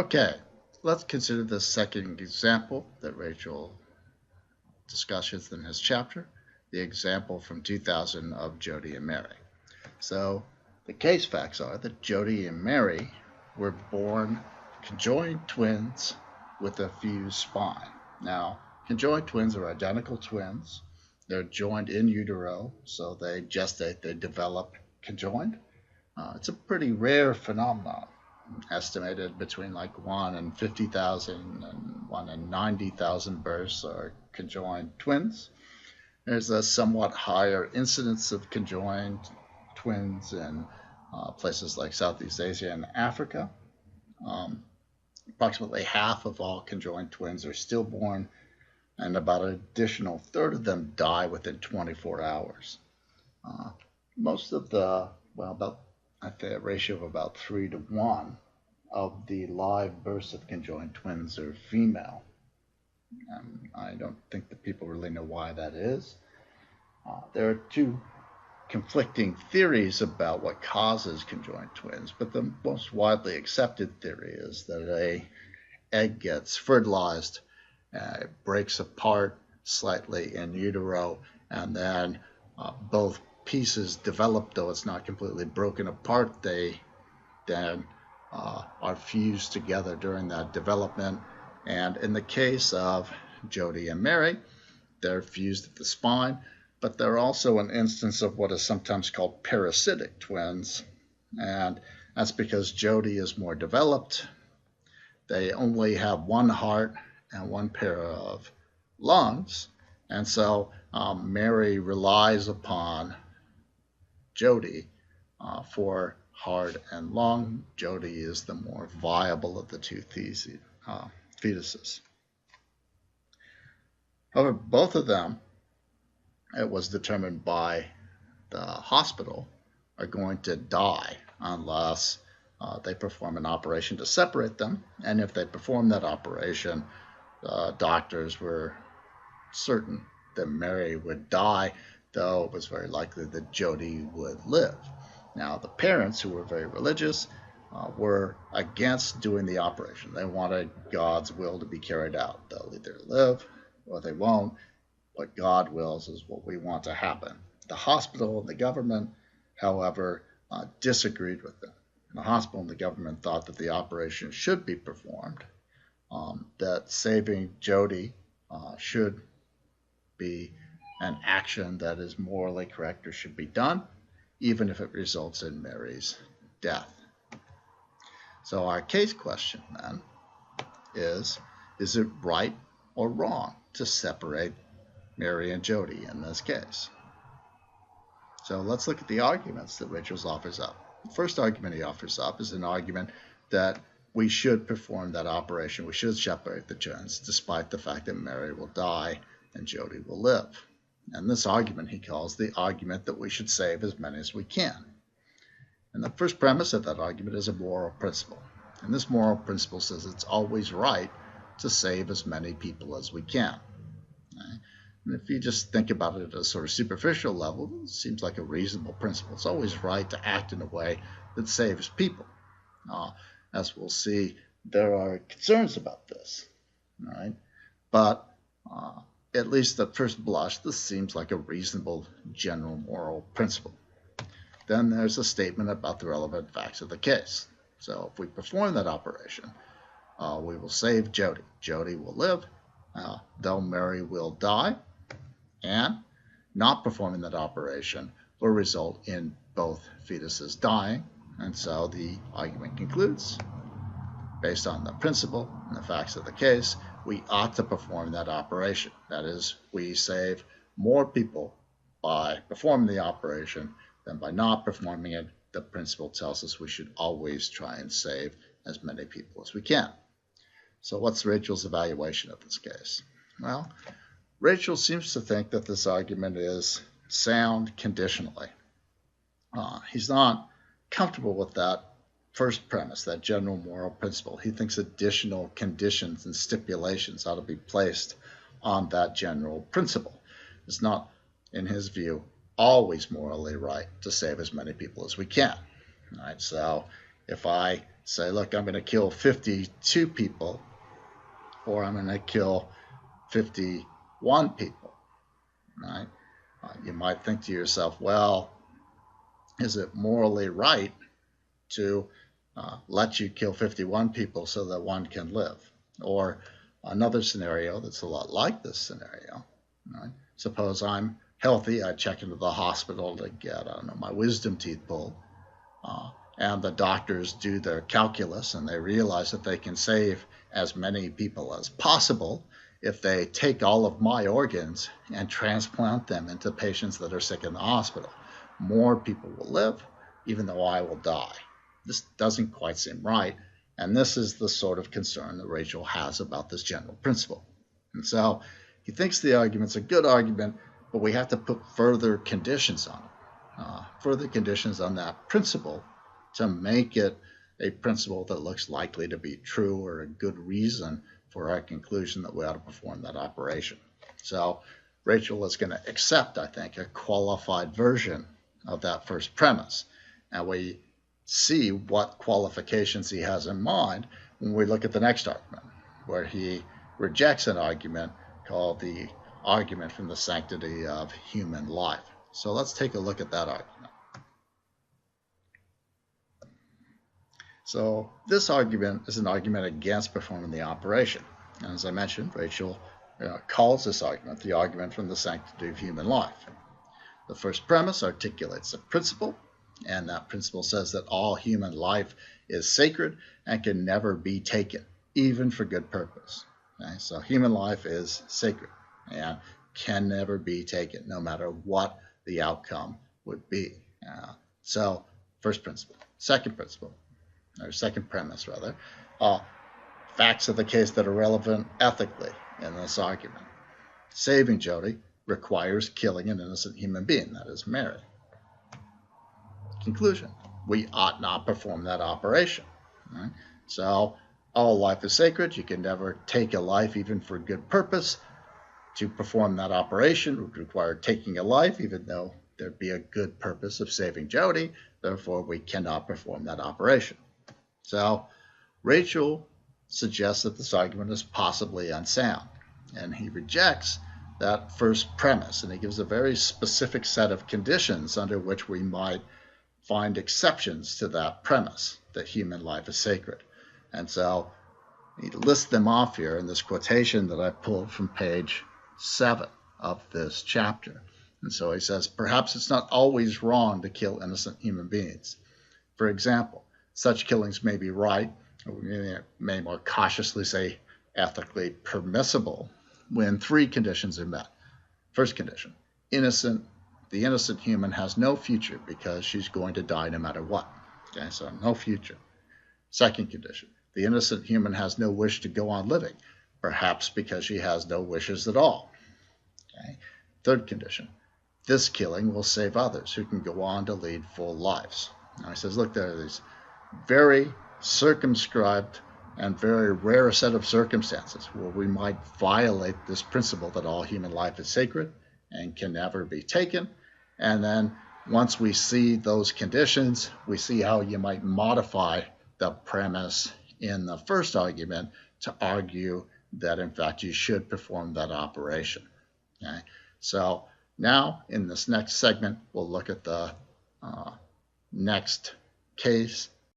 Okay, let's consider the second example that Rachel discusses in his chapter, the example from 2000 of Jody and Mary. So the case facts are that Jody and Mary were born conjoined twins with a fused spine. Now, conjoined twins are identical twins. They're joined in utero, so they gestate, they develop conjoined. It's a pretty rare phenomenon, estimated between like 1 in 50,000 and 1 in 90,000 births are conjoined twins. There's a somewhat higher incidence of conjoined twins in places like Southeast Asia and Africa. Approximately half of all conjoined twins are stillborn, and about an additional third of them die within 24 hours. Most of the, I'd say a ratio of about 3 to 1 of the live births of conjoined twins are female. I don't think that people really know why that is. There are two conflicting theories about what causes conjoined twins, but the most widely accepted theory is that an egg gets fertilized, it breaks apart slightly in utero, and then both pieces develop, though it's not completely broken apart. They then are fused together during that development. And in the case of Jody and Mary, they're fused at the spine, but they're also an instance of what is sometimes called parasitic twins. And that's because Jody is more developed. They only have one heart and one pair of lungs. And so Mary relies upon Jody for heart and lung. Jody is the more viable of the two fetuses. However, both of them, it was determined by the hospital, are going to die unless they perform an operation to separate them. And if they perform that operation, doctors were certain that Mary would die, though it was very likely that Jody would live. Now, the parents, who were very religious, were against doing the operation. They wanted God's will to be carried out. They'll either live or they won't. What God wills is what we want to happen. The hospital and the government, however, disagreed with them. The hospital and the government thought that the operation should be performed, that saving Jody should be an action that is morally correct or should be done, even if it results in Mary's death. So our case question then is it right or wrong to separate Mary and Jody in this case? So let's look at the arguments that Rachels offers up. The first argument he offers up is an argument that we should perform that operation. We should separate the twins, despite the fact that Mary will die and Jody will live. And this argument he calls the argument that we should save as many as we can. And the first premise of that argument is a moral principle. And this moral principle says it's always right to save as many people as we can. Okay? And if you just think about it at a sort of superficial level, it seems like a reasonable principle. It's always right to act in a way that saves people. As we'll see, there are concerns about this. All right? But at least at first blush, this seems like a reasonable general moral principle. Then there's a statement about the relevant facts of the case. So if we perform that operation, we will save Jody. Jody will live, though Mary will die. And not performing that operation will result in both fetuses dying. And so the argument concludes, based on the principle and the facts of the case, we ought to perform that operation. That is, we save more people by performing the operation than by not performing it. The principle tells us we should always try and save as many people as we can. So what's Rachel's evaluation of this case? Well, Rachel seems to think that this argument is sound conditionally. He's not comfortable with that first premise, that general moral principle. He thinks additional conditions and stipulations ought to be placed on that general principle. It's not, in his view, always morally right to save as many people as we can. All right, so if I say, look, I'm going to kill 52 people, or I'm going to kill 51 people, right? You might think to yourself, well, is it morally right to let you kill 51 people so that one can live? Or another scenario that's a lot like this scenario, right? Suppose I'm healthy, I check into the hospital to get, I don't know, my wisdom teeth pulled, and the doctors do their calculus and they realize that they can save as many people as possible if they take all of my organs and transplant them into patients that are sick in the hospital. More people will live, even though I will die. This doesn't quite seem right, and this is the sort of concern that Rachel has about this general principle. And so he thinks the argument's a good argument, but we have to put further conditions on it, further conditions on that principle to make it a principle that looks likely to be true or a good reason for our conclusion that we ought to perform that operation. So Rachel is going to accept, I think, a qualified version of that first premise. And we see what qualifications he has in mind when we look at the next argument, where he rejects an argument called the argument from the sanctity of human life. So let's take a look at that argument. So this argument is an argument against performing the operation. And as I mentioned, Rachel calls this argument the argument from the sanctity of human life. The first premise articulates a principle, and that principle says that all human life is sacred and can never be taken, even for good purpose. Okay? So human life is sacred and can never be taken, no matter what the outcome would be. So first principle. Second principle, or second premise rather, facts of the case that are relevant ethically in this argument. Saving Jody requires killing an innocent human being, that is Mary. Conclusion, we ought not perform that operation. Right? So all life is sacred. You can never take a life even for good purpose. To perform that operation would require taking a life, even though there'd be a good purpose of saving Jody. Therefore, we cannot perform that operation. So Rachel suggests that this argument is possibly unsound, and he rejects that first premise, and he gives a very specific set of conditions under which we might find exceptions to that premise, that human life is sacred. And so he lists them off here in this quotation that I pulled from page 7 of this chapter. And so he says, perhaps it's not always wrong to kill innocent human beings. For example, such killings may be right, or we may more cautiously say ethically permissible, when 3 conditions are met. First condition, the innocent human has no future because she's going to die no matter what. Okay, so no future. Second condition, the innocent human has no wish to go on living, perhaps because she has no wishes at all. Okay. Third condition, this killing will save others who can go on to lead full lives. Now he says, look, there are these very circumscribed and very rare set of circumstances where we might violate this principle that all human life is sacred and can never be taken. And then once we see those conditions, we see how you might modify the premise in the first argument to argue that, in fact, you should perform that operation. Okay? So now, in this next segment, we'll look at the next case